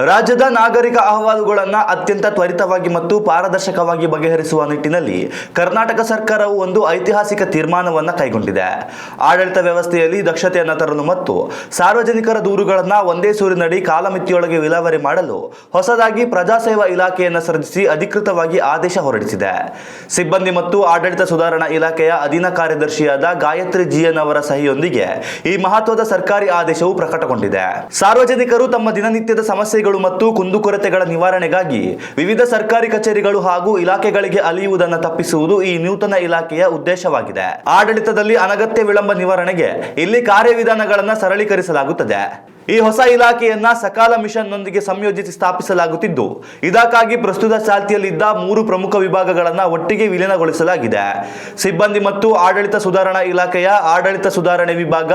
ರಾಜ್ಯದ ನಾಗರಿಕ ಅಹವಾಲುಗಳನ್ನು ಅತ್ಯಂತ ತ್ವರಿತವಾಗಿ ಮತ್ತು ಪಾರದರ್ಶಕವಾಗಿ ಬಗೆಹರಿಸುವ ನಿಟ್ಟಿನಲ್ಲಿ ಕರ್ನಾಟಕ ಸರ್ಕಾರವು ಒಂದು ಐತಿಹಾಸಿಕ ತೀರ್ಮಾನವನ್ನು ಕೈಗೊಂಡಿದೆ. ಆಡಳಿತ ವ್ಯವಸ್ಥೆಯಲ್ಲಿ ದಕ್ಷತೆಯನ್ನು ತರಲು ಮತ್ತು ಸಾರ್ವಜನಿಕರ ದೂರುಗಳನ್ನು ಒಂದೇ ಸೂರಿನಡಿ ಕಾಲಮಿತಿಯೊಳಗೆ ವಿಲೇವಾರಿ ಮಾಡಲು ಹೊಸದಾಗಿ ಪ್ರಜಾಸೇವಾ ಇಲಾಖೆಯನ್ನು ಸೃಜಿಸಿ ಅಧಿಕೃತವಾಗಿ ಆದೇಶ ಹೊರಡಿಸಿದೆ. ಸಿಬ್ಬಂದಿ ಮತ್ತು ಆಡಳಿತ ಸುಧಾರಣಾ ಇಲಾಖೆಯ ಅಧೀನ ಕಾರ್ಯದರ್ಶಿಯಾದ ಗಾಯತ್ರಿ ಜಿಎನ್ ಅವರ ಸಹಿಯೊಂದಿಗೆ ಈ ಮಹತ್ವದ ಸರ್ಕಾರಿ ಆದೇಶವು ಪ್ರಕಟಗೊಂಡಿದೆ. ಸಾರ್ವಜನಿಕರು ತಮ್ಮ ದಿನನಿತ್ಯದ ಸಮಸ್ಯೆಗಳು ಮತ್ತು ಕುಂದುಕೊರತೆಗಳ ನಿವಾರಣೆಗಾಗಿ ವಿವಿಧ ಸರ್ಕಾರಿ ಕಚೇರಿಗಳು ಹಾಗೂ ಇಲಾಖೆಗಳಿಗೆ ಅಲಿಯುವುದನ್ನು ತಪ್ಪಿಸುವುದು ಈ ನೂತನ ಇಲಾಖೆಯ ಉದ್ದೇಶವಾಗಿದೆ. ಆಡಳಿತದಲ್ಲಿ ಅನಗತ್ಯ ವಿಳಂಬ ನಿವಾರಣೆಗೆ ಇಲ್ಲಿ ಕಾರ್ಯವಿಧಾನಗಳನ್ನು ಸರಳೀಕರಿಸಲಾಗುತ್ತದೆ. ಈ ಹೊಸ ಇಲಾಖೆಯನ್ನ ಸಕಾಲ ಮಿಷನ್ನೊಂದಿಗೆ ಸಂಯೋಜಿಸಿ ಸ್ಥಾಪಿಸಲಾಗುತ್ತಿದ್ದು, ಇದಕ್ಕಾಗಿ ಪ್ರಸ್ತುತ ಚಾಲ್ತಿಯಲ್ಲಿದ್ದ 3 ಪ್ರಮುಖ ವಿಭಾಗಗಳನ್ನು ಒಟ್ಟಿಗೆ ವಿಲೀನಗೊಳಿಸಲಾಗಿದೆ. ಸಿಬ್ಬಂದಿ ಮತ್ತು ಆಡಳಿತ ಸುಧಾರಣಾ ಇಲಾಖೆಯ ಆಡಳಿತ ಸುಧಾರಣೆ ವಿಭಾಗ,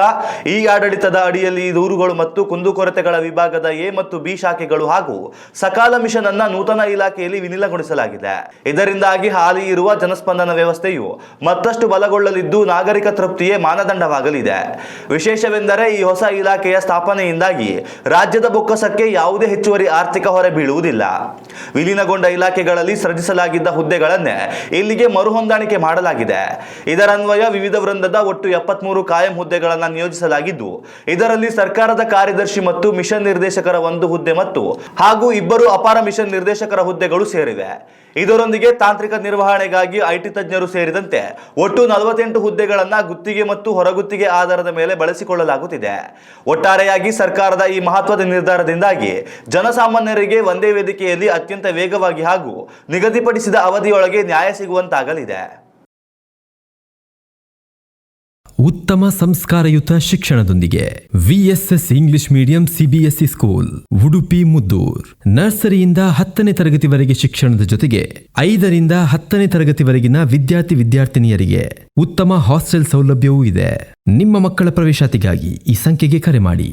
ಈ ಆಡಳಿತದ ಅಡಿಯಲ್ಲಿ ದೂರುಗಳು ಮತ್ತು ಕುಂದುಕೊರತೆಗಳ ವಿಭಾಗದ ಎ ಮತ್ತು ಬಿ ಶಾಖೆಗಳು ಹಾಗೂ ಸಕಾಲ ಮಿಷನ್ ಅನ್ನ ನೂತನ ಇಲಾಖೆಯಲ್ಲಿ ವಿಲೀನಗೊಳಿಸಲಾಗಿದೆ. ಇದರಿಂದಾಗಿ ಹಾಲಿ ಇರುವ ಜನಸ್ಪಂದನ ವ್ಯವಸ್ಥೆಯು ಮತ್ತಷ್ಟು ಬಲಗೊಳ್ಳಲಿದ್ದು, ನಾಗರಿಕ ತೃಪ್ತಿಯೇ ಮಾನದಂಡವಾಗಲಿದೆ. ವಿಶೇಷವೆಂದರೆ ಈ ಹೊಸ ಇಲಾಖೆಯ ಸ್ಥಾಪನೆಯಿಂದ ರಾಜ್ಯದ ಬೊಕ್ಕಸಕ್ಕೆ ಯಾವುದೇ ಹೆಚ್ಚುವರಿ ಆರ್ಥಿಕ ಹೊರೆ ಬೀಳುವುದಿಲ್ಲ. ವಿಲೀನಗೊಂಡ ಇಲಾಖೆಗಳಲ್ಲಿ ಸೃಜಿಸಲಾಗಿದ್ದ ಹುದ್ದೆಗಳನ್ನೇ ಇಲ್ಲಿಗೆ ಮರುಹೊಂದಾಣಿಕೆ ಮಾಡಲಾಗಿದೆ. ಇದರನ್ವಯ ವಿವಿಧ ವೃಂದದ ಒಟ್ಟು 73 ಕಾಯಂ ಹುದ್ದೆಗಳನ್ನು ನಿಯೋಜಿಸಲಾಗಿದ್ದು, ಇದರಲ್ಲಿ ಸರ್ಕಾರದ ಕಾರ್ಯದರ್ಶಿ ಮತ್ತು ಮಿಷನ್ ನಿರ್ದೇಶಕರ 1 ಹುದ್ದೆ ಮತ್ತು ಹಾಗೂ 2 ಅಪಾರ ಮಿಷನ್ ನಿರ್ದೇಶಕರ ಹುದ್ದೆಗಳು ಸೇರಿವೆ. ಇದರೊಂದಿಗೆ ತಾಂತ್ರಿಕ ನಿರ್ವಹಣೆಗಾಗಿ ಐಟಿ ತಜ್ಞರು ಸೇರಿದಂತೆ ಒಟ್ಟು 48 ಹುದ್ದೆಗಳನ್ನು ಗುತ್ತಿಗೆ ಮತ್ತು ಹೊರಗುತ್ತಿಗೆ ಆಧಾರದ ಮೇಲೆ ಬಳಸಿಕೊಳ್ಳಲಾಗುತ್ತಿದೆ. ಒಟ್ಟಾರೆಯಾಗಿ ಸರ್ಕಾರದ ಈ ಮಹತ್ವದ ನಿರ್ಧಾರದಿಂದಾಗಿ ಜನಸಾಮಾನ್ಯರಿಗೆ ಒಂದೇ ವೇದಿಕೆಯಲ್ಲಿ ಅತ್ಯಂತ ವೇಗವಾಗಿ ಹಾಗೂ ನಿಗದಿಪಡಿಸಿದ ಅವಧಿಯೊಳಗೆ ನ್ಯಾಯ ಸಿಗುವಂತಾಗಲಿದೆ. ಉತ್ತಮ ಸಂಸ್ಕಾರಯುತ ಶಿಕ್ಷಣದೊಂದಿಗೆ VSS English medium CBSE school Udupi Muddur. ನರ್ಸರಿಯಿಂದ 10ನೇ ತರಗತಿವರೆಗೆ ಶಿಕ್ಷಣದ ಜೊತೆಗೆ 5ರಿಂದ 10ನೇ ತರಗತಿವರೆಗಿನ ವಿದ್ಯಾರ್ಥಿನಿಯರಿಗೆ ಉತ್ತಮ ಹಾಸ್ಟೆಲ್ ಸೌಲಭ್ಯವೂ ಇದೆ. ನಿಮ್ಮ ಮಕ್ಕಳ ಪ್ರವೇಶಾತಿಗಾಗಿ ಈ ಸಂಖ್ಯೆಗೆ ಕರೆ ಮಾಡಿ.